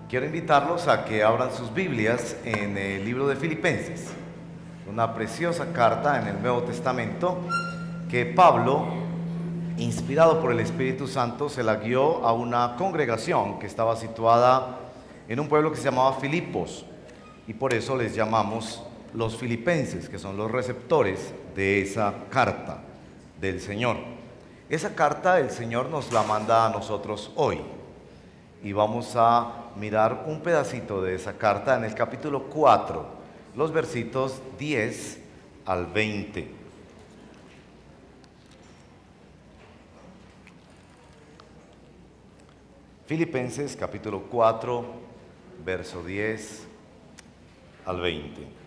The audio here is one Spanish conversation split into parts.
Quiero invitarlos a que abran sus Biblias en el libro de Filipenses, una preciosa carta en el Nuevo Testamento que Pablo, inspirado por el Espíritu Santo, se la guió a una congregación que estaba situada en un pueblo que se llamaba Filipos, y por eso les llamamos los filipenses, que son los receptores de esa carta del Señor. Esa carta el Señor nos la manda a nosotros hoy, y vamos a mirar un pedacito de esa carta en el capítulo 4, los versitos 10 al 20. Filipenses capítulo 4, verso 10 al 20.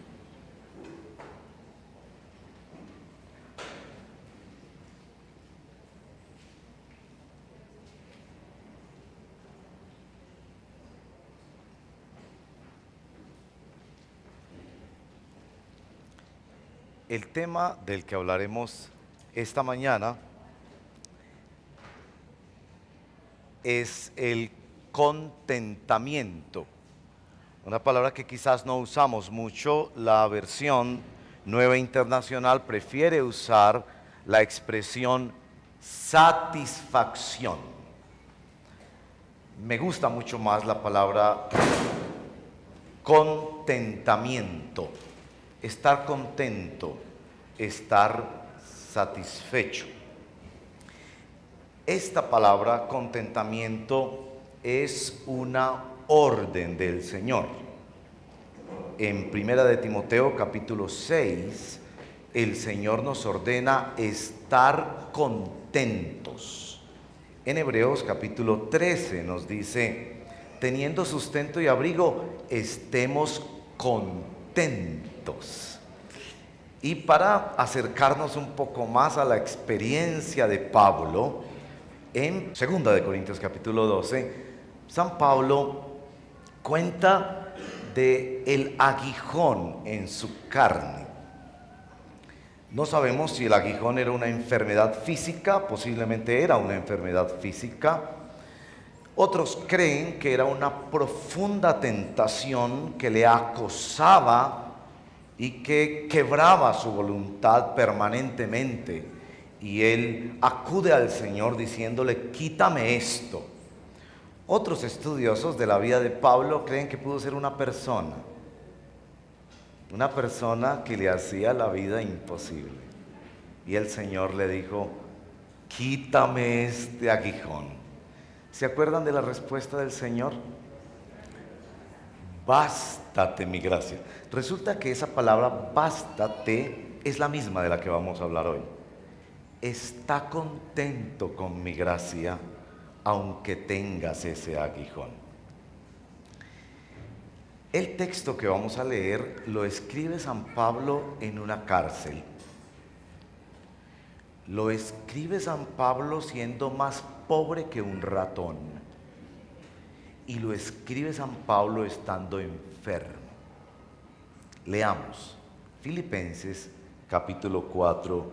El tema del que hablaremos esta mañana es el contentamiento, una palabra que quizás no usamos mucho. La versión Nueva Internacional prefiere usar la expresión satisfacción. Me gusta mucho más la palabra contentamiento, estar contento, estar satisfecho. Esta palabra contentamiento es una orden del Señor. En Primera de Timoteo capítulo 6, el Señor nos ordena estar contentos. En Hebreos capítulo 13 nos dice, teniendo sustento y abrigo, estemos contentos. Y para acercarnos un poco más a la experiencia de Pablo, en 2 de Corintios capítulo 12, San Pablo cuenta de el aguijón en su carne. No sabemos si el aguijón era una enfermedad física, posiblemente era una enfermedad física. Otros creen que era una profunda tentación que le acosaba y que quebraba su voluntad permanentemente. Y él acude al Señor diciéndole, quítame esto. Otros estudiosos de la vida de Pablo creen que pudo ser una persona que le hacía la vida imposible. Y el Señor le dijo, quítame este aguijón. ¿Se acuerdan de la respuesta del Señor? Bástate mi gracia. Resulta que esa palabra bástate es la misma de la que vamos a hablar hoy. Está contento con mi gracia, aunque tengas ese aguijón. El texto que vamos a leer lo escribe San Pablo en una cárcel. Lo escribe San Pablo siendo más pobre que un ratón. Y lo escribe San Pablo estando enfermo. Leamos Filipenses capítulo 4,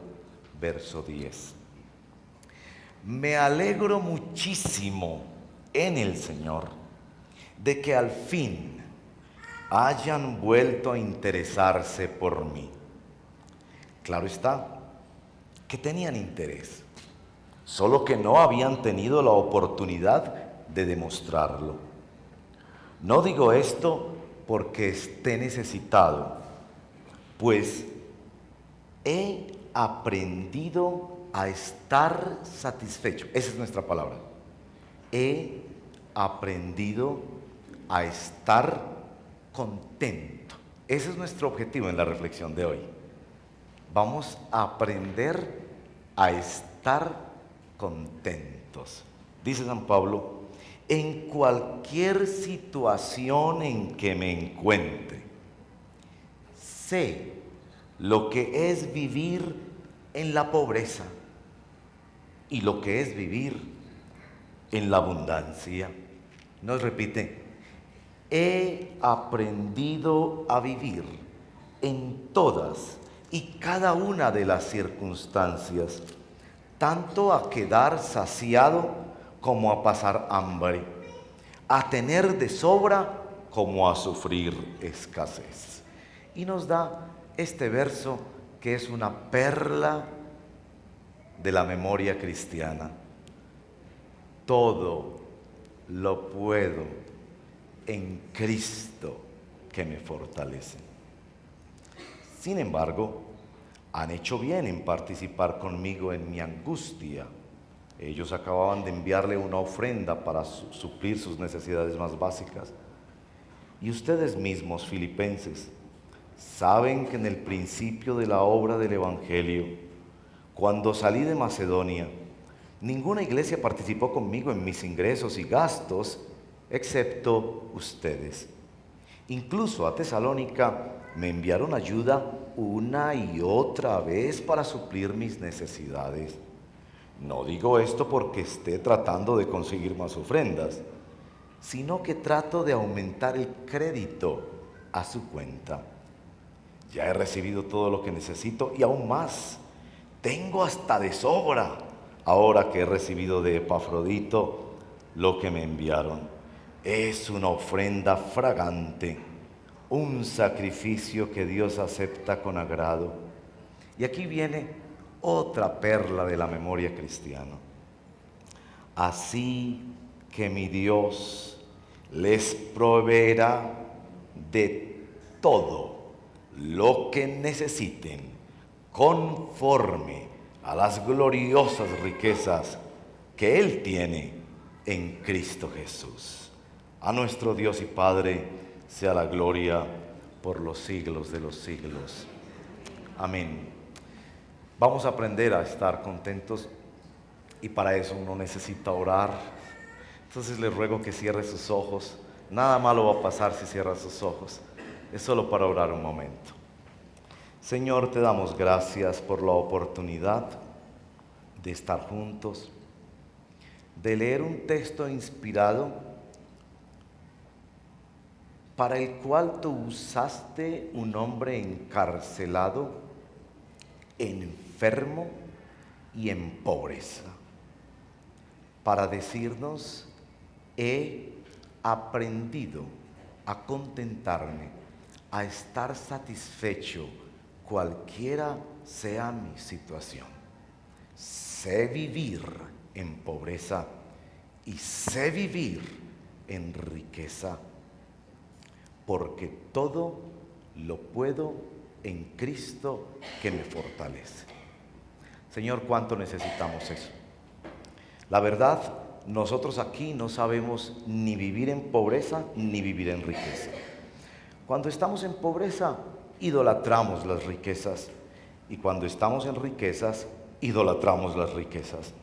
verso 10. Me alegro muchísimo en el Señor de que al fin hayan vuelto a interesarse por mí. Claro está que tenían interés, solo que no habían tenido la oportunidad de demostrarlo. No digo esto porque esté necesitado, pues he aprendido a estar satisfecho. Esa es nuestra palabra. He aprendido a estar contento. Ese es nuestro objetivo en la reflexión de hoy. Vamos a aprender a estar contentos. Dice San Pablo, en cualquier situación en que me encuentre, sé lo que es vivir en la pobreza y lo que es vivir en la abundancia. Nos repite, he aprendido a vivir en todas y cada una de las circunstancias, tanto a quedar saciado como a pasar hambre, a tener de sobra como a sufrir escasez. Y nos da este verso que es una perla de la memoria cristiana. Todo lo puedo en Cristo que me fortalece. Sin embargo, han hecho bien en participar conmigo en mi angustia. Ellos acababan de enviarle una ofrenda para suplir sus necesidades más básicas. Y ustedes mismos, filipenses, saben que en el principio de la obra del Evangelio, cuando salí de Macedonia, ninguna iglesia participó conmigo en mis ingresos y gastos, excepto ustedes. Incluso a Tesalónica me enviaron ayuda una y otra vez para suplir mis necesidades. No digo esto porque esté tratando de conseguir más ofrendas, sino que trato de aumentar el crédito a su cuenta. Ya he recibido todo lo que necesito y aún más. Tengo hasta de sobra ahora que he recibido de Epafrodito lo que me enviaron. Es una ofrenda fragante, un sacrificio que Dios acepta con agrado. Y aquí viene otra perla de la memoria cristiana. Así que mi Dios les proveerá de todo lo que necesiten conforme a las gloriosas riquezas que Él tiene en Cristo Jesús. A nuestro Dios y Padre sea la gloria por los siglos de los siglos. Amén. Vamos a aprender a estar contentos y para eso uno necesita orar. Entonces les ruego que cierre sus ojos. Nada malo va a pasar si cierra sus ojos. Es solo para orar un momento. Señor, te damos gracias por la oportunidad de estar juntos, de leer un texto inspirado para el cual tú usaste un hombre encarcelado, enfermo y en pobreza, para decirnos: he aprendido a contentarme, a estar satisfecho cualquiera sea mi situación. Sé vivir en pobreza y sé vivir en riqueza, porque todo lo puedo en Cristo que me fortalece. Señor, ¿cuánto necesitamos eso? La verdad, nosotros aquí no sabemos ni vivir en pobreza ni vivir en riqueza. Cuando estamos en pobreza, idolatramos las riquezas, y cuando estamos en riquezas, idolatramos las riquezas.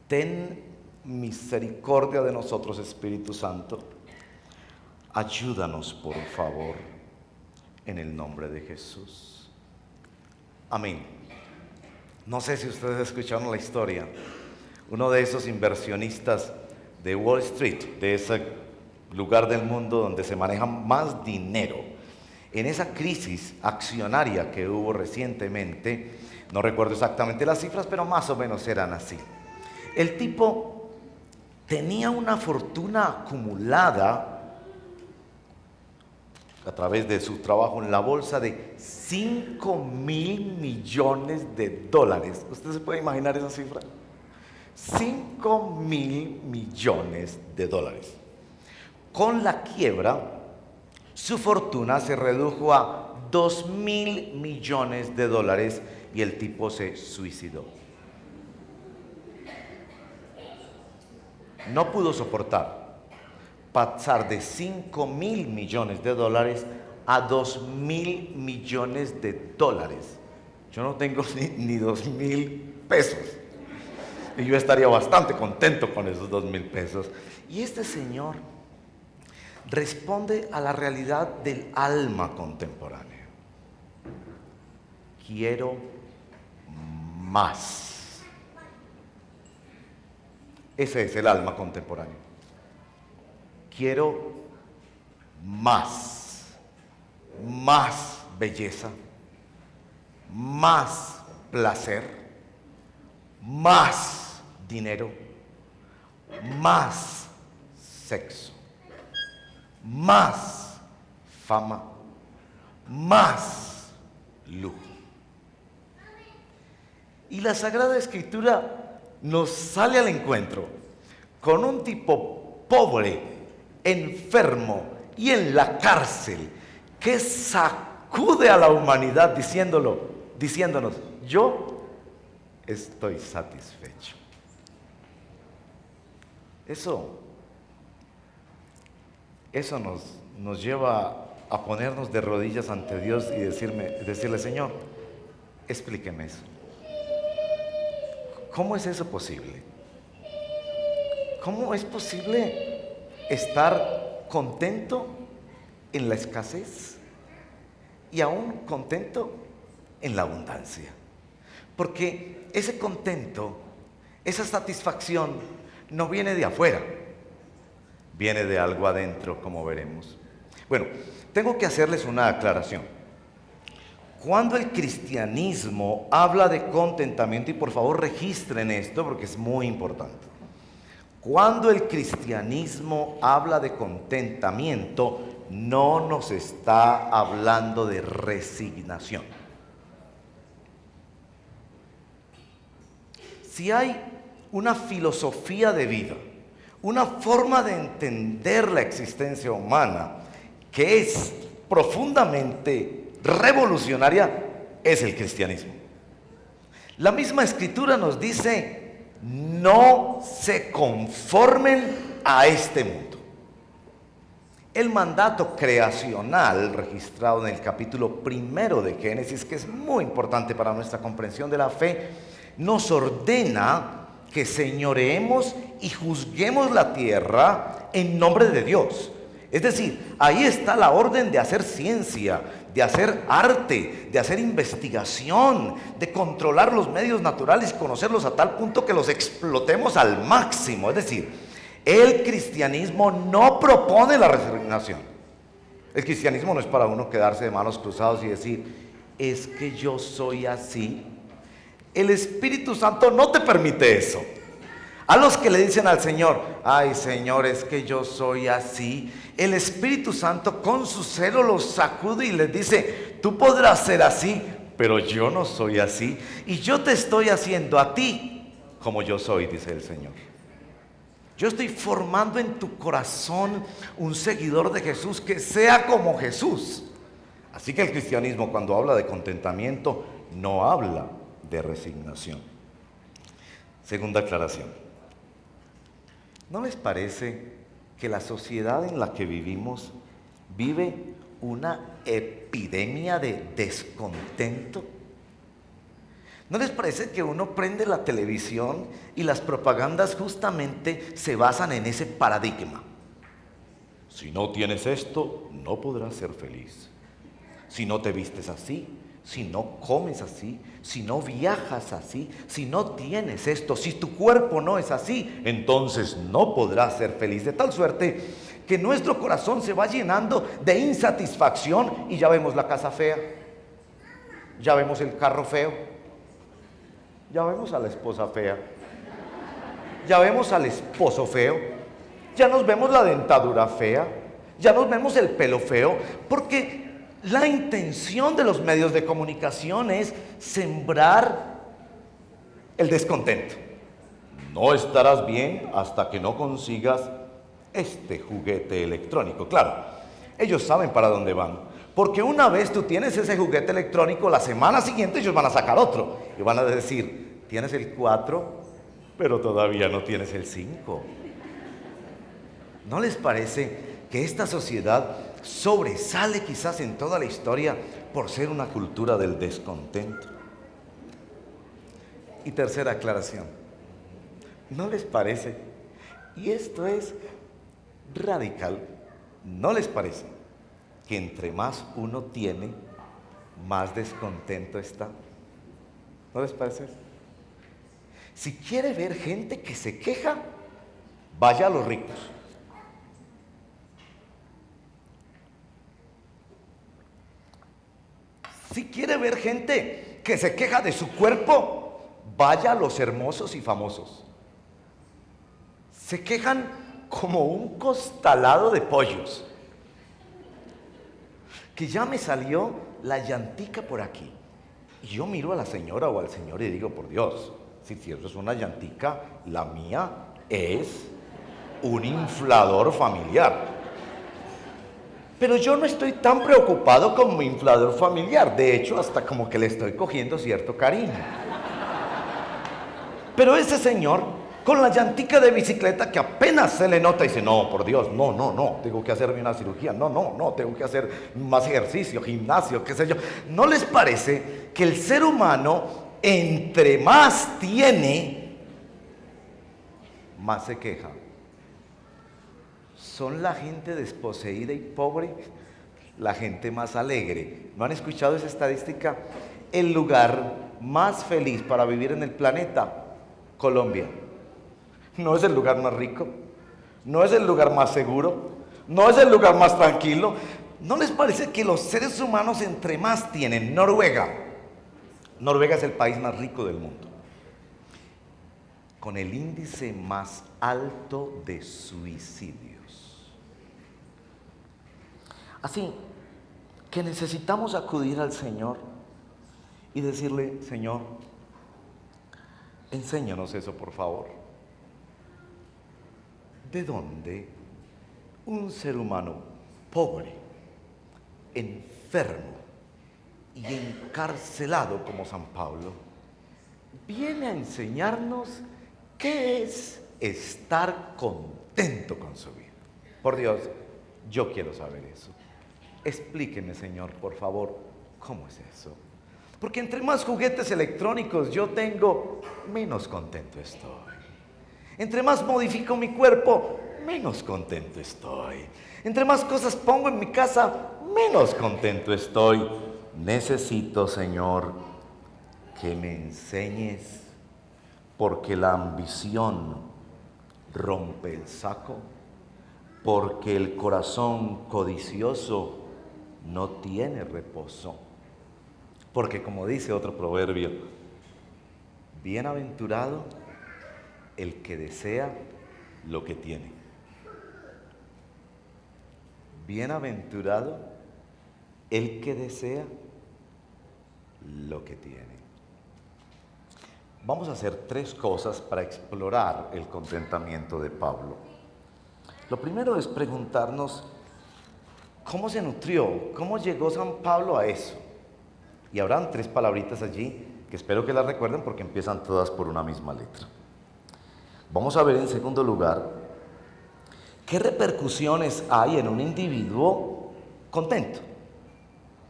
Ten misericordia de nosotros, Espíritu Santo. Ayúdanos, por favor, en el nombre de Jesús. Amén. No sé si ustedes escucharon la historia. Uno de esos inversionistas de Wall Street, de ese lugar del mundo donde se maneja más dinero, en esa crisis accionaria que hubo recientemente, no recuerdo exactamente las cifras, pero más o menos eran así. El tipo tenía una fortuna acumulada a través de su trabajo en la bolsa de 5.000 millones de dólares. ¿Usted se puede imaginar esa cifra? 5.000 millones de dólares. Con la quiebra, su fortuna se redujo a 2.000 millones de dólares y el tipo se suicidó. No pudo soportar pasar de 5.000 millones de dólares a 2.000 millones de dólares. Yo no tengo ni 2.000 pesos. Y yo estaría bastante contento con esos 2.000 pesos. Y este señor responde a la realidad del alma contemporánea. Quiero más. Ese es el alma contemporánea. Quiero más belleza, más placer, más dinero, más sexo, más fama, más lujo. Y la Sagrada Escritura nos sale al encuentro con un tipo pobre, enfermo y en la cárcel, que sacude a la humanidad diciéndonos, yo estoy satisfecho. Eso nos lleva a ponernos de rodillas ante Dios y decirle, Señor, explíqueme eso. ¿Cómo es eso posible? ¿Cómo es posible estar contento en la escasez y aún contento en la abundancia? Porque ese contento, esa satisfacción no viene de afuera, viene de algo adentro, como veremos. Bueno, tengo que hacerles una aclaración. Cuando el cristianismo habla de contentamiento, y por favor registren esto porque es muy importante. Cuando el cristianismo habla de contentamiento, no nos está hablando de resignación. Si hay una filosofía de vida, una forma de entender la existencia humana que es profundamente revolucionaria, es el cristianismo. La misma Escritura nos dice, no se conformen a este mundo. El mandato creacional registrado en el capítulo 1 de Génesis, que es muy importante para nuestra comprensión de la fe, nos ordena que señoreemos y juzguemos la tierra en nombre de Dios. Es decir, ahí está la orden de hacer ciencia, de hacer arte, de hacer investigación, de controlar los medios naturales y conocerlos a tal punto que los explotemos al máximo. Es decir, el cristianismo no propone la resignación. El cristianismo no es para uno quedarse de manos cruzados y decir, es que yo soy así. El Espíritu Santo no te permite eso. A los que le dicen al Señor, ay Señor, es que yo soy así, el Espíritu Santo con su celo los sacude y les dice, tú podrás ser así, pero yo no soy así, y yo te estoy haciendo a ti como yo soy, dice el Señor. Yo estoy formando en tu corazón un seguidor de Jesús que sea como Jesús. Así que el cristianismo, cuando habla de contentamiento, no habla de resignación. Segunda aclaración. ¿No les parece que la sociedad en la que vivimos vive una epidemia de descontento? ¿No les parece que uno prende la televisión y las propagandas justamente se basan en ese paradigma? Si no tienes esto, no podrás ser feliz. Si no te vistes así, si no comes así, si no viajas así, si no tienes esto, si tu cuerpo no es así, entonces no podrás ser feliz. De tal suerte que nuestro corazón se va llenando de insatisfacción y ya vemos la casa fea, ya vemos el carro feo, ya vemos a la esposa fea, ya vemos al esposo feo, ya nos vemos la dentadura fea, ya nos vemos el pelo feo, porque la intención de los medios de comunicación es sembrar el descontento. No estarás bien hasta que no consigas este juguete electrónico. Claro, ellos saben para dónde van, porque una vez tú tienes ese juguete electrónico, la semana siguiente ellos van a sacar otro y van a decir, tienes el 4, pero todavía no tienes el 5. ¿No les parece que esta sociedad sobresale quizás en toda la historia por ser una cultura del descontento? Y tercera aclaración, ¿no les parece? Y esto es radical, ¿no les parece que entre más uno tiene, más descontento está? ¿No les parece? Si quiere ver gente que se queja, vaya a los ricos. Si quiere ver gente que se queja de su cuerpo, vaya a los hermosos y famosos. Se quejan como un costalado de pollos, que ya me salió la llantica por aquí. Y yo miro a la señora o al señor y digo, por Dios, si eso es una llantica, la mía es un inflador familiar. Pero yo no estoy tan preocupado como inflador familiar. De hecho, hasta como que le estoy cogiendo cierto cariño. Pero ese señor, con la llantica de bicicleta que apenas se le nota, dice, no, por Dios, no, tengo que hacerme una cirugía, no, tengo que hacer más ejercicio, gimnasio, qué sé yo. ¿No les parece que el ser humano, entre más tiene, más se queja? Son la gente desposeída y pobre, la gente más alegre. ¿No han escuchado esa estadística? El lugar más feliz para vivir en el planeta, Colombia. No es el lugar más rico, no es el lugar más seguro, no es el lugar más tranquilo. ¿No les parece que los seres humanos entre más tienen? Noruega es el país más rico del mundo, con el índice más alto de suicidios. Así que necesitamos acudir al Señor y decirle, Señor, enséñanos eso, por favor. ¿De dónde un ser humano pobre, enfermo y encarcelado como San Pablo viene a enseñarnos qué es estar contento con su vida? Por Dios, yo quiero saber eso. Explíqueme, Señor, por favor, ¿cómo es eso? Porque entre más juguetes electrónicos yo tengo, menos contento estoy. Entre más modifico mi cuerpo, menos contento estoy. Entre más cosas pongo en mi casa, menos contento estoy. Necesito, Señor, que me enseñes, porque la ambición rompe el saco, porque el corazón codicioso no tiene reposo. Porque como dice otro proverbio, bienaventurado el que desea lo que tiene. Bienaventurado el que desea lo que tiene. Vamos a hacer 3 cosas para explorar el contentamiento de Pablo. Lo primero es preguntarnos cómo se nutrió, cómo llegó San Pablo a eso. Y habrán 3 palabritas allí que espero que las recuerden porque empiezan todas por una misma letra. Vamos a ver en segundo lugar qué repercusiones hay en un individuo contento.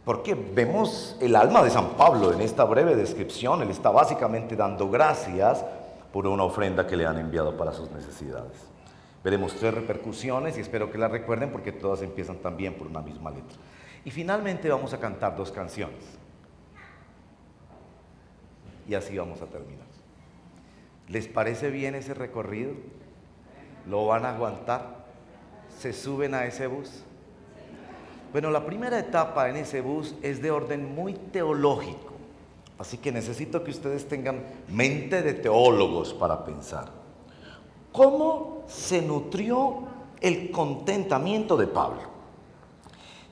Porque vemos el alma de San Pablo en esta breve descripción. Él está básicamente dando gracias por una ofrenda que le han enviado para sus necesidades. Veremos 3 repercusiones y espero que las recuerden porque todas empiezan también por una misma letra. Y finalmente vamos a cantar 2 canciones. Y así vamos a terminar. ¿Les parece bien ese recorrido? ¿Lo van a aguantar? ¿Se suben a ese bus? Bueno, la primera etapa en ese bus es de orden muy teológico. Así que necesito que ustedes tengan mente de teólogos para pensar. ¿Cómo se nutrió el contentamiento de Pablo?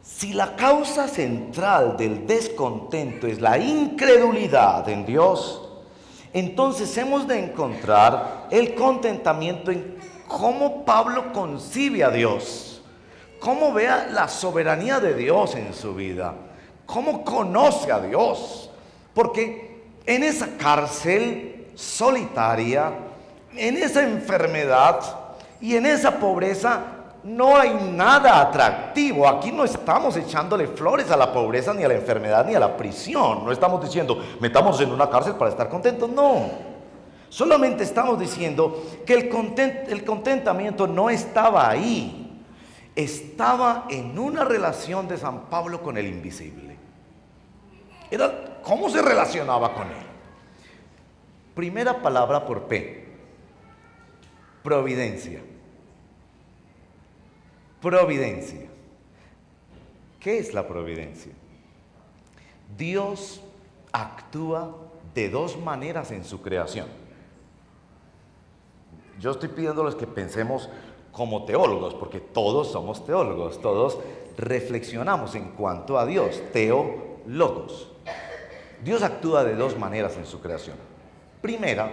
Si la causa central del descontento es la incredulidad en Dios, entonces hemos de encontrar el contentamiento en cómo Pablo concibe a Dios, cómo ve la soberanía de Dios en su vida, cómo conoce a Dios. Porque en esa cárcel solitaria, en esa enfermedad y en esa pobreza, no hay nada atractivo. Aquí no estamos echándole flores a la pobreza, ni a la enfermedad, ni a la prisión. No estamos diciendo, metamos en una cárcel para estar contentos. No. Solamente estamos diciendo que el contentamiento no estaba ahí. Estaba en una relación de San Pablo con el invisible. ¿Cómo se relacionaba con él? Primera palabra por P. Providencia. Providencia. ¿Qué es la providencia? Dios actúa de 2 maneras en su creación. Yo estoy pidiéndoles que pensemos como teólogos, porque todos somos teólogos, todos reflexionamos en cuanto a Dios, teólogos. Dios actúa de dos maneras en su creación. Primera,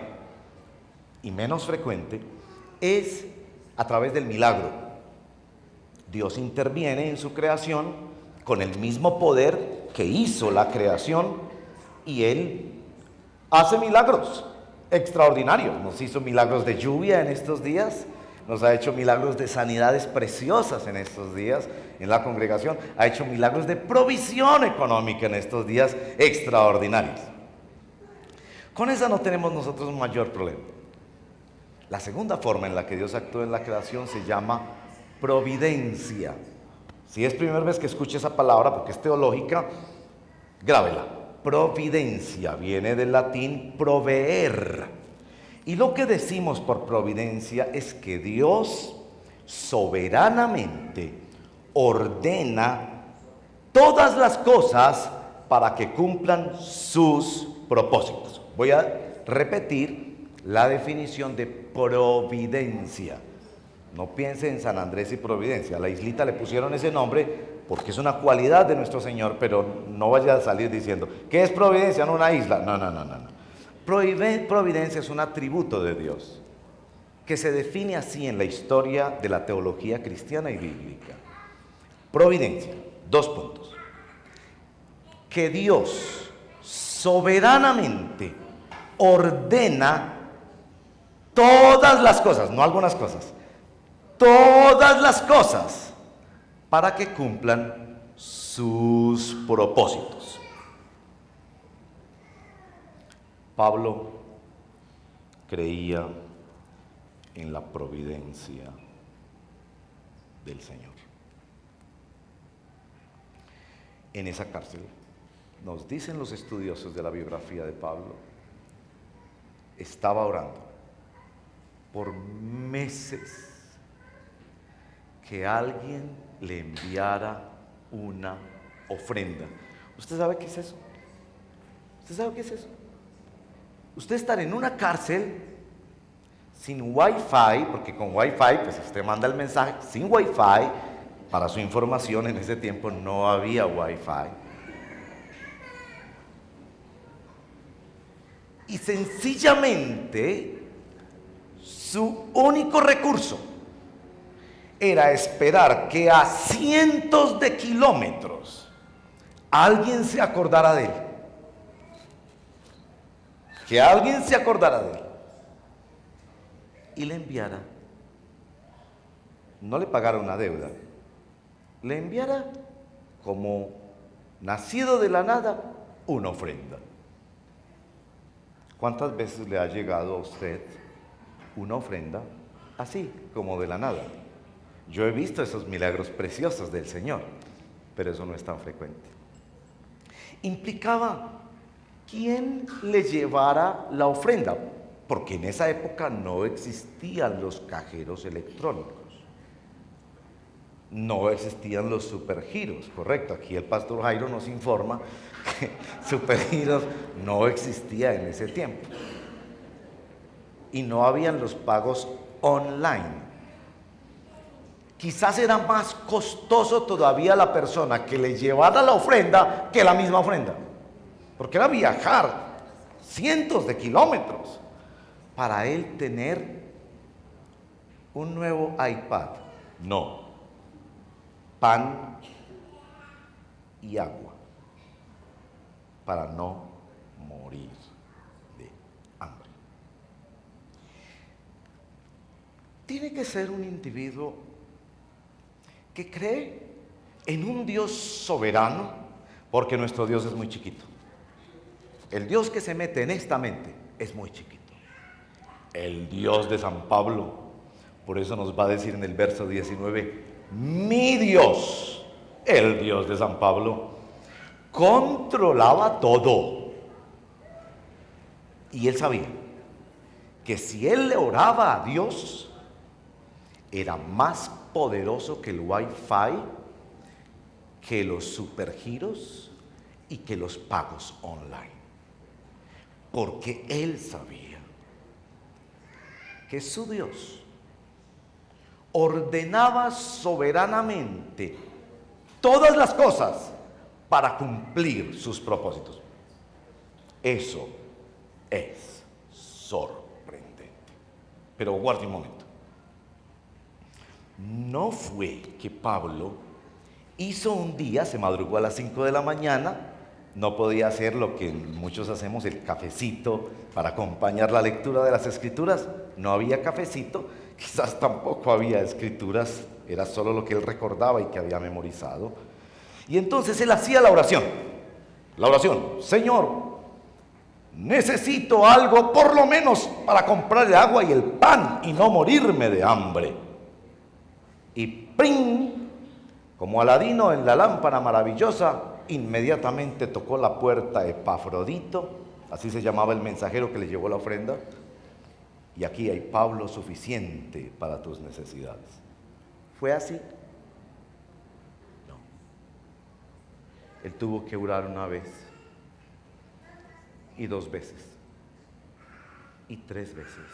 y menos frecuente, es a través del milagro. Dios interviene en su creación con el mismo poder que hizo la creación y Él hace milagros extraordinarios. Nos hizo milagros de lluvia en estos días, nos ha hecho milagros de sanidades preciosas en estos días en la congregación, ha hecho milagros de provisión económica en estos días extraordinarios. Con esa no tenemos nosotros un mayor problema. La segunda forma en la que Dios actúa en la creación se llama providencia. Si es primera vez que escuche esa palabra, porque es teológica, grábela. Providencia viene del latín proveer. Y lo que decimos por providencia es que Dios soberanamente ordena todas las cosas para que cumplan sus propósitos. Voy a repetir la definición de providencia. No piense en San Andrés y Providencia. A la islita le pusieron ese nombre porque es una cualidad de nuestro Señor, pero no vaya a salir diciendo, ¿qué es providencia? No, una isla. No. Providencia es un atributo de Dios que se define así en la historia de la teología cristiana y bíblica. Providencia, 2 puntos. Que Dios soberanamente ordena todas las cosas, no algunas cosas, todas las cosas para que cumplan sus propósitos. Pablo creía en la providencia del Señor. En esa cárcel, nos dicen los estudiosos de la biografía de Pablo, estaba orando por meses que alguien le enviara una ofrenda. ¿Usted sabe qué es eso? ¿Usted sabe qué es eso? Usted estar en una cárcel sin wifi, porque con wifi pues usted manda el mensaje, sin wifi, para su información en ese tiempo no había wifi. Y sencillamente su único recurso era esperar que a cientos de kilómetros alguien se acordara de él. Que alguien se acordara de él y le enviara, no le pagara una deuda, le enviara como nacido de la nada una ofrenda. ¿Cuántas veces le ha llegado a usted una ofrenda así, como de la nada? Yo he visto esos milagros preciosos del Señor, pero eso no es tan frecuente. Implicaba quién le llevara la ofrenda, porque en esa época no existían los cajeros electrónicos, no existían los supergiros, correcto. Aquí el pastor Jairo nos informa que supergiros no existía en ese tiempo y no habían los pagos online. Quizás era más costoso todavía la persona que le llevara la ofrenda que la misma ofrenda, porque era viajar cientos de kilómetros para él tener un nuevo iPad. No, pan y agua para no morir de hambre. Tiene que ser un individuo que cree en un Dios soberano, porque nuestro Dios es muy chiquito. El Dios que se mete en esta mente es muy chiquito. El Dios de San Pablo, por eso nos va a decir en el verso 19, mi Dios, el Dios de San Pablo, controlaba todo. Y él sabía que si él le oraba a Dios, era más poderoso que el wifi, que los supergiros y que los pagos online. Porque él sabía que su Dios ordenaba soberanamente todas las cosas para cumplir sus propósitos. Eso es sorprendente. Pero guarde un momento. No fue que Pablo hizo un día, se madrugó a las 5 de la mañana, no podía hacer lo que muchos hacemos, el cafecito para acompañar la lectura de las escrituras. No había cafecito, quizás tampoco había escrituras, era solo lo que él recordaba y que había memorizado. Y entonces él hacía la oración, Señor, necesito algo por lo menos para comprar el agua y el pan y no morirme de hambre. Y ¡pring! Como Aladino en la lámpara maravillosa, inmediatamente tocó la puerta Epafrodito, así se llamaba el mensajero que le llevó la ofrenda. Y aquí hay Pablo suficiente para tus necesidades. ¿Fue así? No. Él tuvo que orar una vez, y 2 veces, y 3 veces,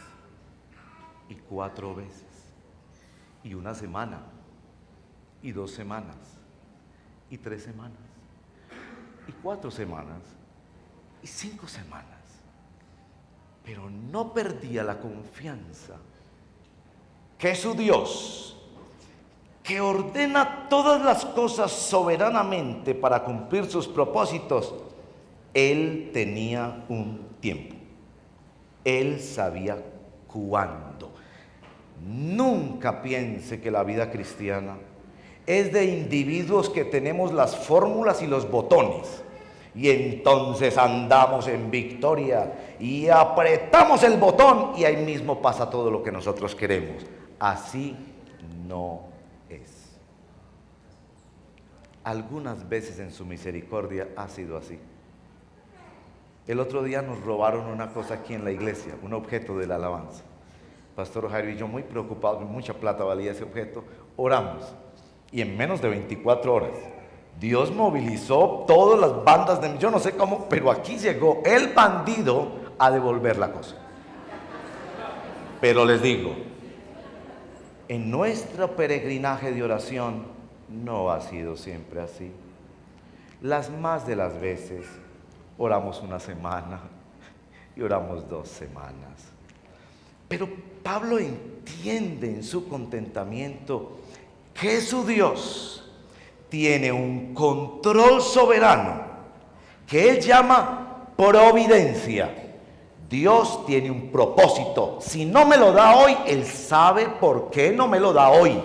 y 4 veces, y 1 semana, y 2 semanas, y 3 semanas, y 4 semanas, y 5 semanas. Pero no perdía la confianza que su Dios, que ordena todas las cosas soberanamente para cumplir sus propósitos, Él tenía un tiempo. Él sabía cuándo. Nunca piense que la vida cristiana es de individuos que tenemos las fórmulas y los botones y entonces andamos en victoria y apretamos el botón y ahí mismo pasa todo lo que nosotros queremos. Así no es. Algunas veces en su misericordia ha sido así. El otro día nos robaron una cosa aquí en la iglesia, un objeto de la alabanza. Pastor Jairo y yo, muy preocupados, mucha plata valía ese objeto, oramos. Y en menos de 24 horas, Dios movilizó todas las bandas de... Yo no sé cómo, pero aquí llegó el bandido a devolver la cosa. Pero les digo, en nuestro peregrinaje de oración no ha sido siempre así. Las más de las veces oramos 1 semana y oramos 2 semanas. Pero Pablo entiende en su contentamiento que su Dios tiene un control soberano que él llama providencia. Dios tiene un propósito. Si no me lo da hoy, Él sabe por qué no me lo da hoy.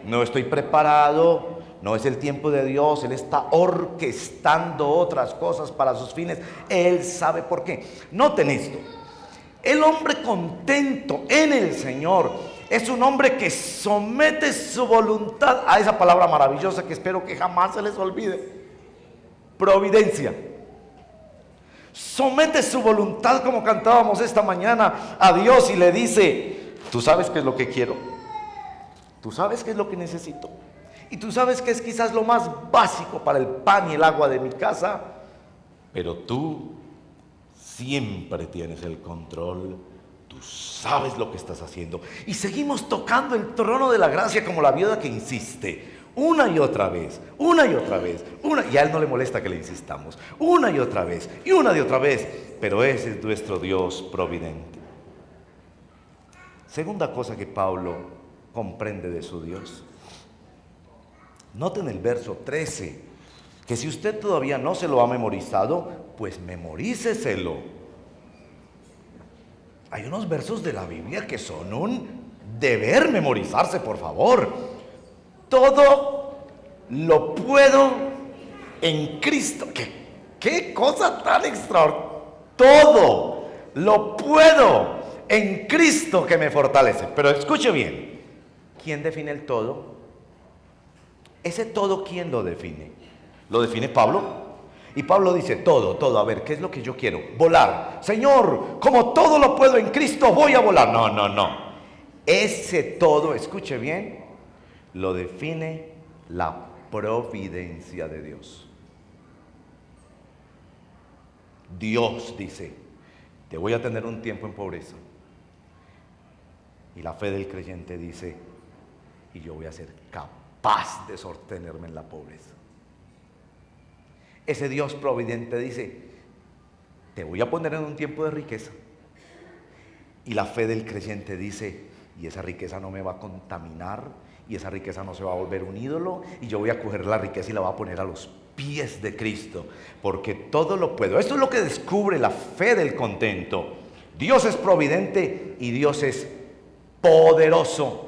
No estoy preparado, no es el tiempo de Dios. Él está orquestando otras cosas para sus fines. Él sabe por qué. Noten esto. El hombre contento en el Señor es un hombre que somete su voluntad a esa palabra maravillosa que espero que jamás se les olvide: providencia. Somete su voluntad, como cantábamos esta mañana, a Dios y le dice: tú sabes qué es lo que quiero, tú sabes qué es lo que necesito, y tú sabes que es quizás lo más básico para el pan y el agua de mi casa, pero tú siempre tienes el control, tú sabes lo que estás haciendo. Y seguimos tocando el trono de la gracia como la viuda que insiste una y otra vez, y a él no le molesta que le insistamos, una y otra vez, y una y otra vez, pero ese es nuestro Dios providente. Segunda cosa que Pablo comprende de su Dios. Noten el verso 13, que si usted todavía no se lo ha memorizado, pues memoríceselo. Hay unos versos de la Biblia que son un deber memorizarse, por favor. Todo lo puedo en Cristo. ¿Qué cosa tan extraordinaria? Todo lo puedo en Cristo que me fortalece. Pero escuche bien, ¿quién define el todo? Ese todo, ¿quién lo define? ¿Lo define Pablo? Y Pablo dice: todo, a ver, ¿qué es lo que yo quiero? Volar. Señor, como todo lo puedo en Cristo, voy a volar. No. Ese todo, escuche bien, lo define la providencia de Dios. Dios dice: te voy a tener un tiempo en pobreza. Y la fe del creyente dice: y yo voy a ser capaz de sostenerme en la pobreza. Ese Dios providente dice, te voy a poner en un tiempo de riqueza. Y la fe del creyente dice, y esa riqueza no me va a contaminar, y esa riqueza no se va a volver un ídolo, y yo voy a coger la riqueza y la voy a poner a los pies de Cristo, porque todo lo puedo. Esto es lo que descubre la fe del contento. Dios es providente y Dios es poderoso.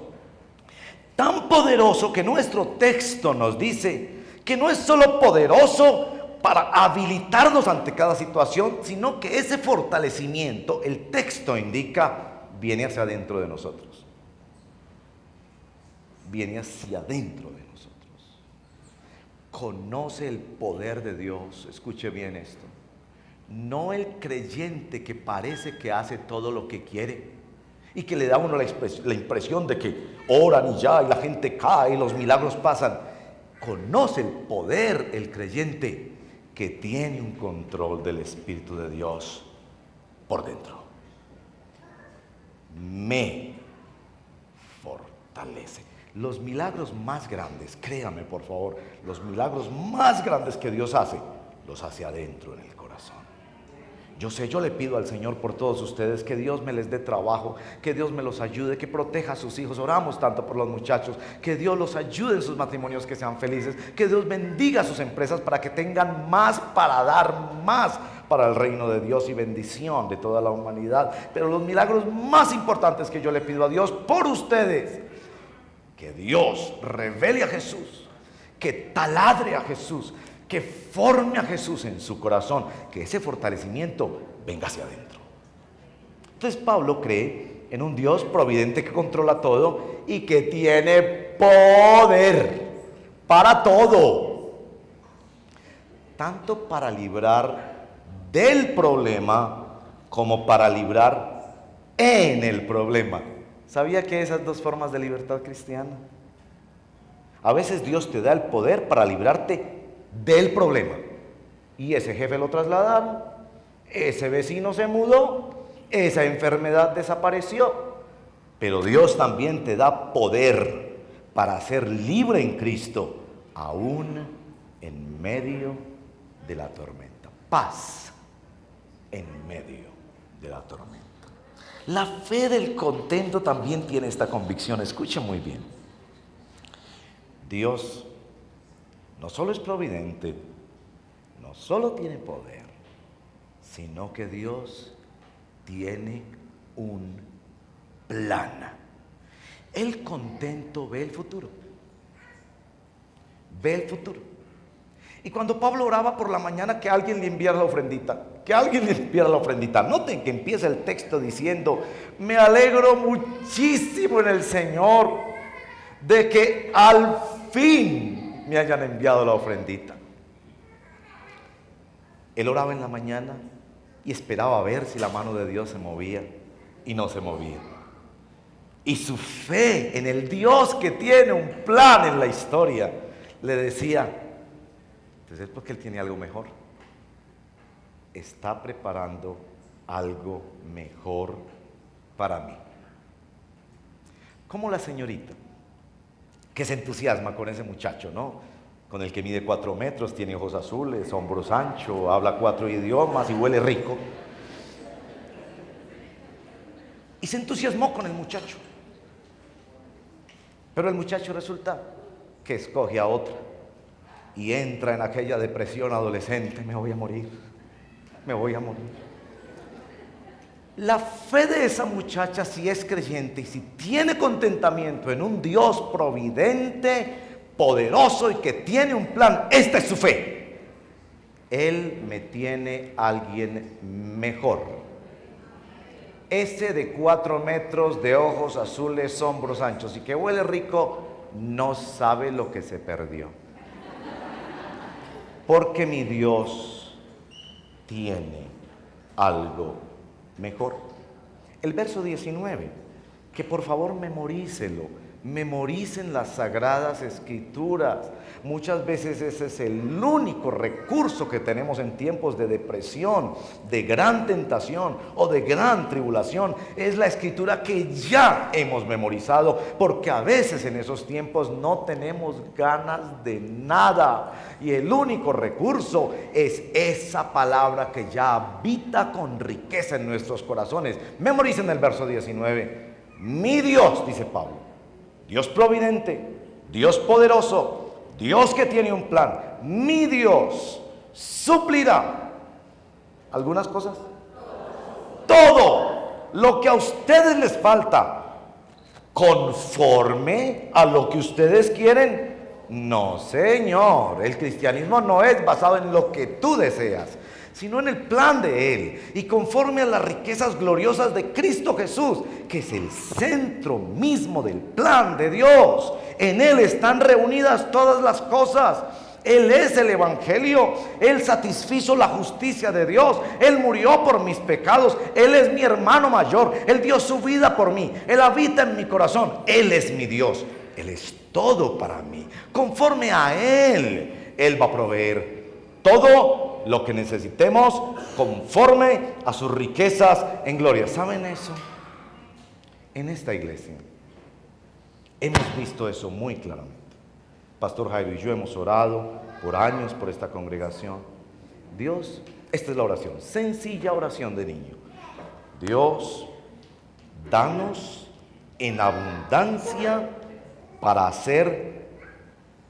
Tan poderoso que nuestro texto nos dice que no es solo poderoso para habilitarnos ante cada situación, sino que ese fortalecimiento, el texto indica, viene hacia adentro de nosotros. Viene hacia adentro de nosotros. Conoce el poder de Dios. Escuche bien esto. No el creyente que parece que hace todo lo que quiere y que le da a uno la impresión de que oran y ya, y la gente cae y los milagros pasan. Conoce el poder el creyente que tiene un control del Espíritu de Dios por dentro. Me fortalece. Los milagros más grandes, créame por favor, los milagros más grandes que Dios hace, los hace adentro en el corazón. Yo le pido al Señor por todos ustedes que Dios me les dé trabajo, que Dios me los ayude, que proteja a sus hijos. Oramos tanto por los muchachos, que Dios los ayude en sus matrimonios, que sean felices, que Dios bendiga sus empresas para que tengan más para dar, más para el reino de Dios y bendición de toda la humanidad. Pero los milagros más importantes que yo le pido a Dios por ustedes, que Dios revele a Jesús, que taladre a Jesús, que forme a Jesús en su corazón, que ese fortalecimiento venga hacia adentro. Entonces Pablo cree en un Dios providente que controla todo y que tiene poder para todo, tanto para librar del problema como para librar en el problema. ¿Sabía que esas dos formas de libertad cristiana? A veces Dios te da el poder para librarte del problema, y ese jefe lo trasladaron, ese vecino se mudó, esa enfermedad desapareció, pero Dios también te da poder para ser libre en Cristo, aún en medio de la tormenta. Paz en medio de la tormenta. La fe del contento también tiene esta convicción. Escuchen muy bien. Dios no solo es providente, no solo tiene poder, sino que Dios tiene un plan. El contento ve el futuro. Ve el futuro. Y cuando Pablo oraba por la mañana que alguien le enviara la ofrendita, noten que empieza el texto diciendo, me alegro muchísimo en el Señor de que al fin me hayan enviado la ofrendita. Él oraba en la mañana y esperaba ver si la mano de Dios se movía, y no se movía. Y su fe en el Dios que tiene un plan en la historia le decía, entonces es porque Él tiene algo mejor. Está preparando algo mejor para mí. Como la señorita que se entusiasma con ese muchacho, ¿no? Con el que mide 4 metros, tiene ojos azules, hombros anchos, habla 4 idiomas y huele rico. Y se entusiasmó con el muchacho. Pero el muchacho resulta que escoge a otra y entra en aquella depresión adolescente. Me voy a morir. La fe de esa muchacha, si es creyente y si tiene contentamiento en un Dios providente, poderoso y que tiene un plan, esta es su fe. Él me tiene alguien mejor. Ese de 4 metros, de ojos azules, hombros anchos y que huele rico, no sabe lo que se perdió. Porque mi Dios tiene algo mejor. El verso 19, que por favor memorícelo, Memoricen las sagradas escrituras. Muchas veces ese es el único recurso que tenemos en tiempos de depresión, de gran tentación o de gran tribulación. Es la escritura que ya hemos memorizado, porque a veces en esos tiempos no tenemos ganas de nada. Y el único recurso es esa palabra que ya habita con riqueza en nuestros corazones. Memoricen el verso 19. Mi Dios, dice Pablo, Dios providente, Dios poderoso, Dios que tiene un plan, mi Dios suplirá algunas cosas. Todo lo que a ustedes les falta, conforme a lo que ustedes quieren. No, Señor, el cristianismo no es basado en lo que tú deseas, sino en el plan de Él, y conforme a las riquezas gloriosas de Cristo Jesús, que es el centro mismo del plan de Dios. En Él están reunidas todas las cosas. Él es el evangelio. Él satisfizo la justicia de Dios. Él murió por mis pecados. Él es mi hermano mayor. Él dio su vida por mí. Él habita en mi corazón. Él es mi Dios. Él es todo para mí. Conforme a Él, Él va a proveer todo lo que necesitemos conforme a sus riquezas en gloria. ¿Saben eso? En esta iglesia hemos visto eso muy claramente. Pastor Jairo y yo hemos orado por años por esta congregación. Dios, esta es la oración, sencilla oración de niño. Dios, danos en abundancia para hacer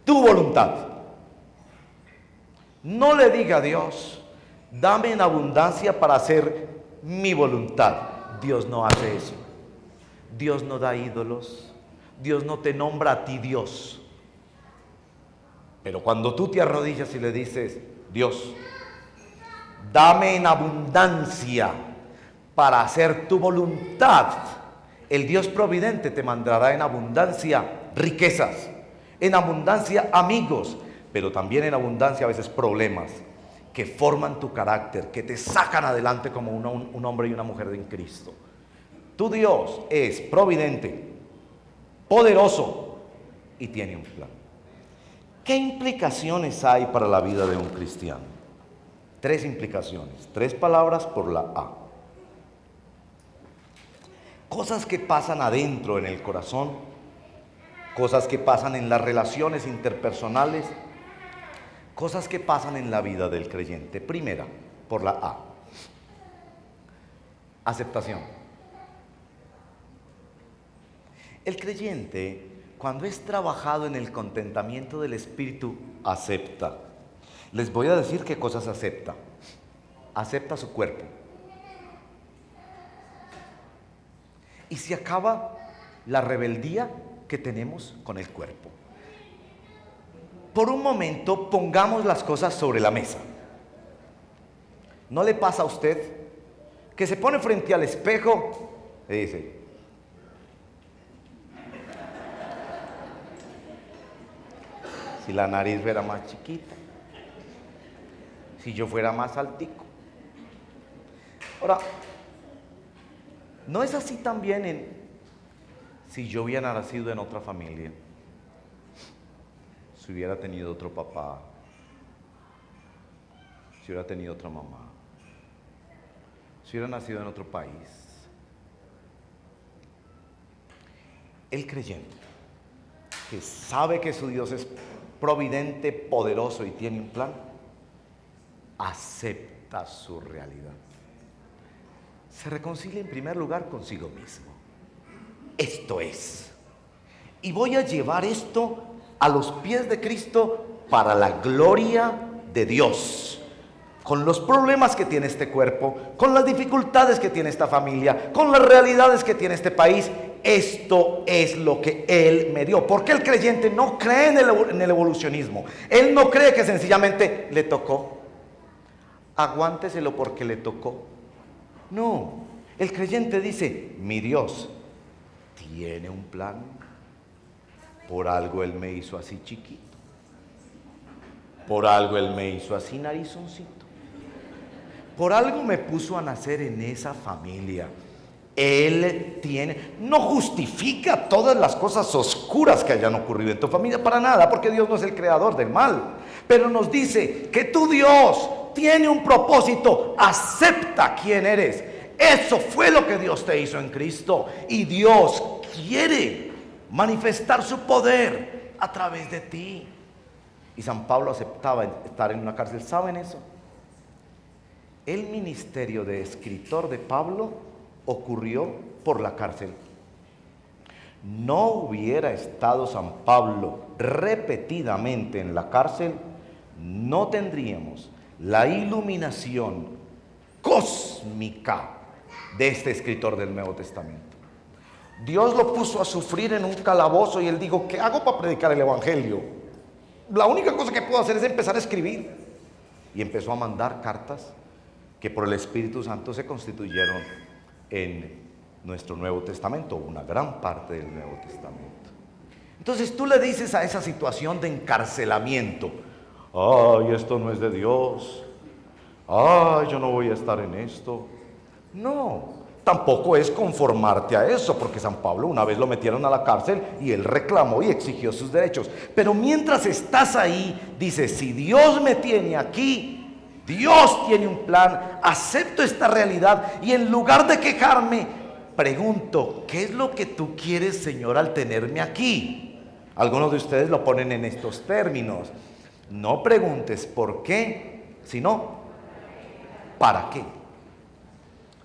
tu voluntad. No le diga a Dios, dame en abundancia para hacer mi voluntad. Dios no hace eso. Dios no da ídolos. Dios no te nombra a ti Dios. Pero cuando tú te arrodillas y le dices, Dios, dame en abundancia para hacer tu voluntad, el Dios providente te mandará en abundancia riquezas, en abundancia amigos, pero también en abundancia a veces problemas que forman tu carácter, que te sacan adelante como un hombre y una mujer en Cristo. Tu Dios es providente, poderoso y tiene un plan. ¿Qué implicaciones hay para la vida de un cristiano? 3 implicaciones, 3 palabras por la A. Cosas que pasan adentro en el corazón, cosas que pasan en las relaciones interpersonales, cosas que pasan en la vida del creyente. Primera, por la A. Aceptación. El creyente, cuando es trabajado en el contentamiento del Espíritu, acepta. Les voy a decir qué cosas acepta. Acepta su cuerpo. Y se acaba la rebeldía que tenemos con el cuerpo. Por un momento pongamos las cosas sobre la mesa. ¿No le pasa a usted que se pone frente al espejo y dice, si la nariz fuera más chiquita, si yo fuera más altico? Ahora, ¿no es así también si yo hubiera nacido en otra familia? Si hubiera tenido otro papá, si hubiera tenido otra mamá, si hubiera nacido en otro país. El creyente, que sabe que su Dios es providente, poderoso y tiene un plan, acepta su realidad. Se reconcilia en primer lugar consigo mismo. Esto es. Y voy a llevar esto a los pies de Cristo para la gloria de Dios. Con los problemas que tiene este cuerpo, con las dificultades que tiene esta familia, con las realidades que tiene este país, esto es lo que Él me dio. Porque el creyente no cree en el evolucionismo. Él no cree que sencillamente le tocó. Aguánteselo porque le tocó. No, el creyente dice, mi Dios tiene un plan. Por algo Él me hizo así chiquito. Por algo Él me hizo así narizoncito. Por algo me puso a nacer en esa familia. Él tiene, no justifica todas las cosas oscuras que hayan ocurrido en tu familia para nada, porque Dios no es el creador del mal, pero nos dice que tu Dios tiene un propósito, acepta quién eres. Eso fue lo que Dios te hizo en Cristo, y Dios quiere manifestar su poder a través de ti. Y San Pablo aceptaba estar en una cárcel. ¿Saben eso? El ministerio de escritor de Pablo ocurrió por la cárcel. No hubiera estado San Pablo repetidamente en la cárcel, no tendríamos la iluminación cósmica de este escritor del Nuevo Testamento. Dios lo puso a sufrir en un calabozo y él dijo: ¿qué hago para predicar el evangelio? La única cosa que puedo hacer es empezar a escribir. Y empezó a mandar cartas que por el Espíritu Santo se constituyeron en nuestro Nuevo Testamento, una gran parte del Nuevo Testamento. Entonces tú le dices a esa situación de encarcelamiento: ay, esto no es de Dios, ay, yo no voy a estar en esto. No, tampoco es conformarte a eso, porque San Pablo una vez lo metieron a la cárcel y él reclamó y exigió sus derechos. Pero mientras estás ahí, dices: si Dios me tiene aquí, Dios tiene un plan, acepto esta realidad, y en lugar de quejarme, pregunto: ¿qué es lo que tú quieres, Señor, al tenerme aquí? Algunos de ustedes lo ponen en estos términos. No preguntes por qué, sino para qué.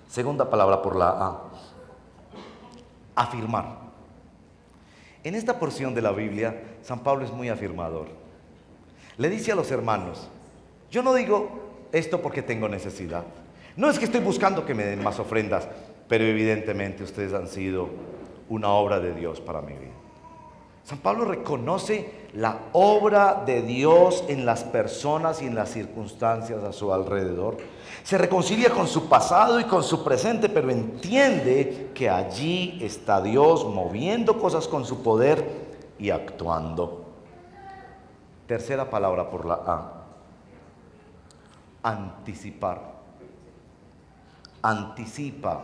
Segunda palabra por la A: afirmar. En esta porción de la Biblia, San Pablo es muy afirmador. Le dice a los hermanos: yo no digo esto porque tengo necesidad. No es que estoy buscando que me den más ofrendas, pero evidentemente ustedes han sido una obra de Dios para mi vida. San Pablo reconoce la obra de Dios en las personas y en las circunstancias a su alrededor. Se reconcilia con su pasado y con su presente, pero entiende que allí está Dios moviendo cosas con su poder y actuando. Tercera palabra por la A: anticipar. Anticipa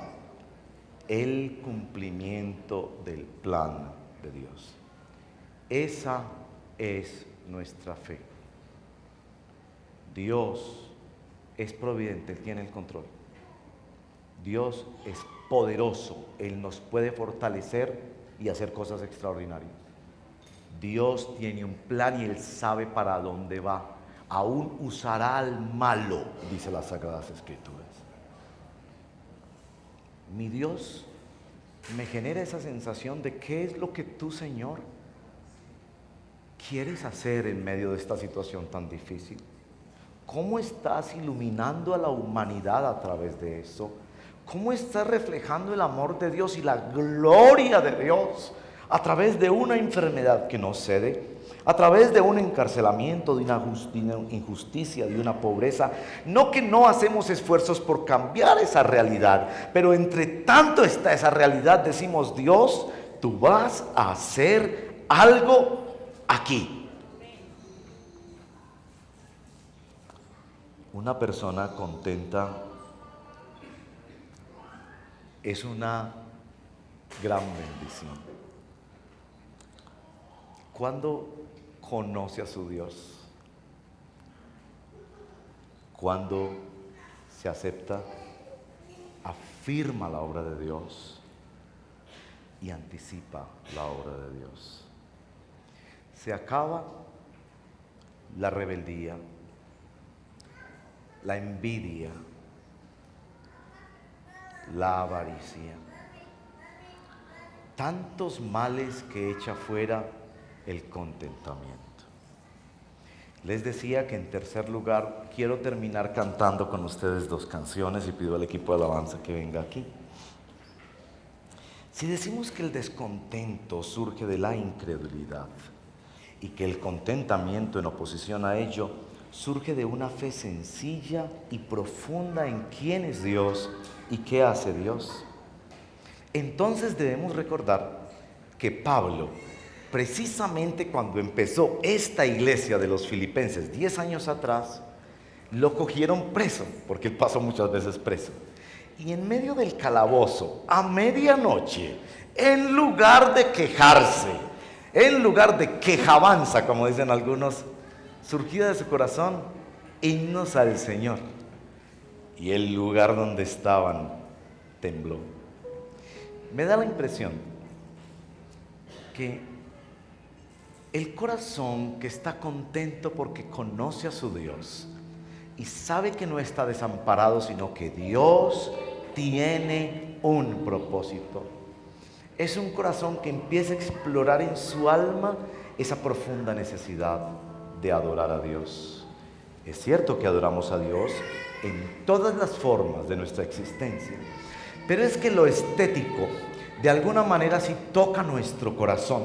el cumplimiento del plan de Dios. Esa es nuestra fe. Dios es providente, Él tiene el control. Dios es poderoso, Él nos puede fortalecer y hacer cosas extraordinarias. Dios tiene un plan y Él sabe para dónde va. Aún usará al malo, dice las Sagradas Escrituras. Mi Dios me genera esa sensación de qué es lo que tú, Señor, quieres hacer en medio de esta situación tan difícil. ¿Cómo estás iluminando a la humanidad a través de eso? ¿Cómo estás reflejando el amor de Dios y la gloria de Dios a través de una enfermedad que no cede? A través de un encarcelamiento, de una injusticia, de una pobreza. No que no hacemos esfuerzos por cambiar esa realidad, pero entre tanto está esa realidad, decimos: Dios, tú vas a hacer algo aquí. Una persona contenta es una gran bendición. Cuando conoce a su Dios, cuando se acepta, afirma la obra de Dios y anticipa la obra de Dios. Se acaba la rebeldía, la envidia, la avaricia, tantos males que echa fuera el contentamiento. Les decía que en tercer lugar quiero terminar cantando con ustedes dos canciones y pido al equipo de alabanza que venga aquí. Si decimos que el descontento surge de la incredulidad y que el contentamiento en oposición a ello surge de una fe sencilla y profunda en quién es Dios y qué hace Dios, entonces debemos recordar que Pablo, precisamente cuando empezó esta iglesia de los filipenses 10 años atrás, lo cogieron preso, porque él pasó muchas veces preso. Y en medio del calabozo, a medianoche, en lugar de quejarse, en lugar de quejabanza, como dicen algunos, surgía de su corazón himnos al Señor. Y el lugar donde estaban tembló. Me da la impresión que el corazón que está contento porque conoce a su Dios y sabe que no está desamparado, sino que Dios tiene un propósito, es un corazón que empieza a explorar en su alma esa profunda necesidad de adorar a Dios. Es cierto que adoramos a Dios en todas las formas de nuestra existencia, pero es que lo estético de alguna manera sí toca nuestro corazón.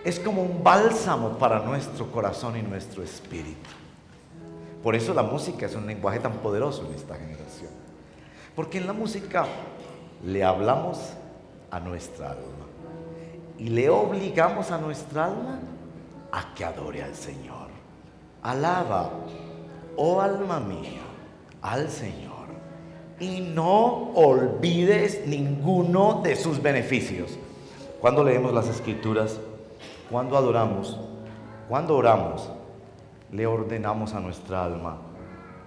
Es como un bálsamo para nuestro corazón y nuestro espíritu. Por eso la música es un lenguaje tan poderoso en esta generación, porque en la música le hablamos a nuestra alma y le obligamos a nuestra alma a que adore al Señor. Alaba, oh alma mía, al Señor, y no olvides ninguno de sus beneficios. Cuando leemos las Escrituras, cuando adoramos, cuando oramos, le ordenamos a nuestra alma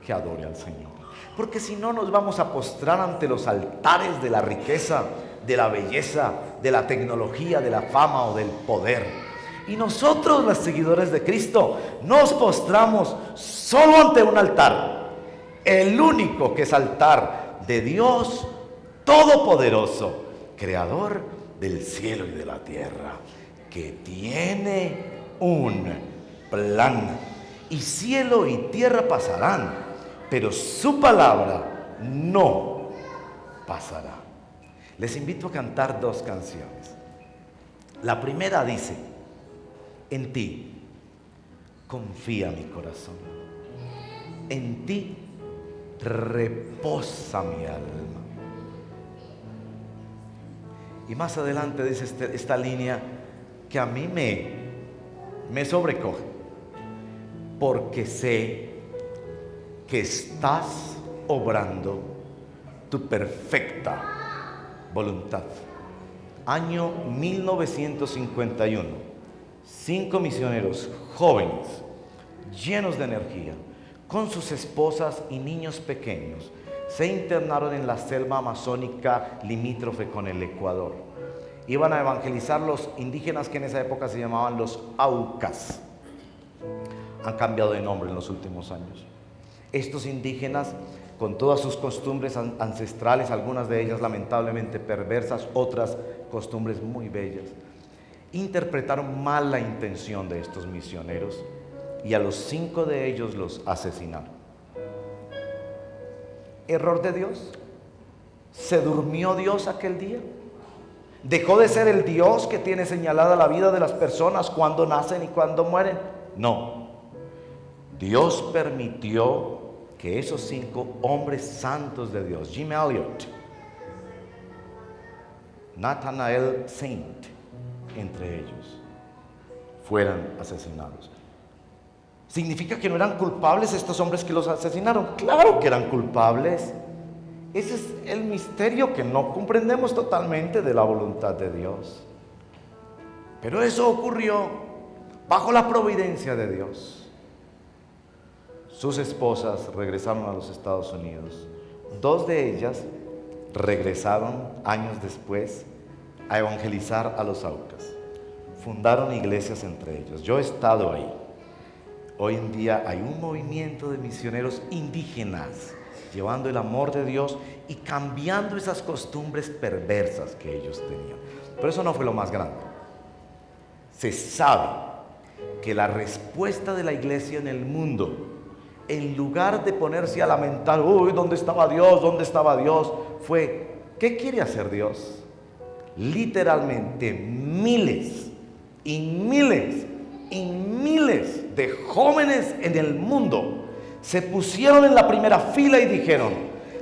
que adore al Señor. Porque si no, nos vamos a postrar ante los altares de la riqueza, de la belleza, de la tecnología, de la fama o del poder. Y nosotros, los seguidores de Cristo, nos postramos solo ante un altar, el único que es altar de Dios Todopoderoso, Creador del cielo y de la tierra, que tiene un plan. Y cielo y tierra pasarán, pero su palabra no pasará. Les invito a cantar dos canciones. La primera dice: en ti confía mi corazón, en ti reposa mi alma. Y más adelante dice esta línea que a mí me sobrecoge, porque sé que estás obrando tu perfecta voluntad. Año 1951. 5 misioneros jóvenes, llenos de energía, con sus esposas y niños pequeños, se internaron en la selva amazónica limítrofe con el Ecuador. Iban a evangelizar los indígenas que en esa época se llamaban los Aucas. Han cambiado de nombre en los últimos años. Estos indígenas, con todas sus costumbres ancestrales, algunas de ellas lamentablemente perversas, otras costumbres muy bellas, interpretaron mal la intención de estos misioneros y a los 5 de ellos los asesinaron. ¿Error de Dios? ¿Se durmió Dios aquel día? ¿Dejó de ser el Dios que tiene señalada la vida de las personas cuando nacen y cuando mueren? No. Dios permitió que esos 5 hombres santos de Dios, Jim Elliot, Nathanael Saint, entre ellos, fueran asesinados. ¿Significa que no eran culpables estos hombres que los asesinaron? Claro que eran culpables. Ese es el misterio que no comprendemos totalmente de la voluntad de Dios. Pero eso ocurrió bajo la providencia de Dios. Sus esposas regresaron a los Estados Unidos. 2 de ellas regresaron años después a evangelizar a los Aucas. Fundaron iglesias entre ellos. Yo he estado ahí. Hoy en día hay un movimiento de misioneros indígenas llevando el amor de Dios y cambiando esas costumbres perversas que ellos tenían. Pero eso no fue lo más grande. Se sabe que la respuesta de la iglesia en el mundo, en lugar de ponerse a lamentar, uy, ¿dónde estaba Dios? ¿Dónde estaba Dios? Fue, ¿qué quiere hacer Dios? Literalmente miles y miles y miles de jóvenes en el mundo se pusieron en la primera fila y dijeron: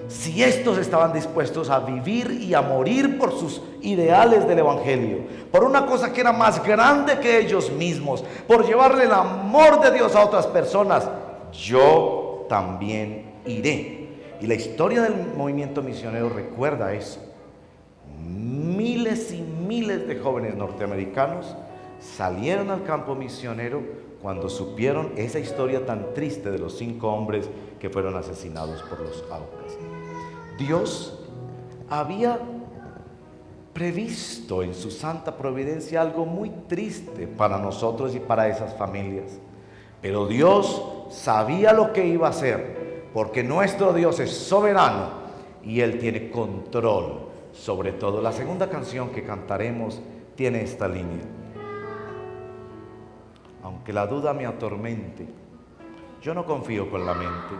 si estos estaban dispuestos a vivir y a morir por sus ideales del evangelio, por una cosa que era más grande que ellos mismos, por llevarle el amor de Dios a otras personas, yo también iré. Y la historia del movimiento misionero recuerda eso. Miles y miles de jóvenes norteamericanos salieron al campo misionero cuando supieron esa historia tan triste de los 5 hombres que fueron asesinados por los Aucas. Dios había previsto en su santa providencia algo muy triste para nosotros y para esas familias. Pero Dios sabía lo que iba a hacer, porque nuestro Dios es soberano y Él tiene control sobre todo. La segunda canción que cantaremos tiene esta línea: aunque la duda me atormente, yo no confío con la mente,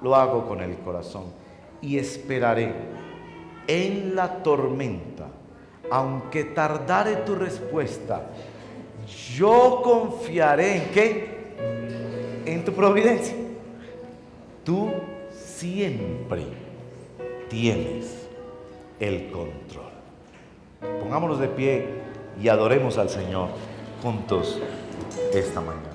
lo hago con el corazón y esperaré en la tormenta. Aunque tardare tu respuesta, yo confiaré ¿en qué? En tu providencia. Tú siempre tienes el control. Pongámonos de pie y adoremos al Señor juntos esta mañana.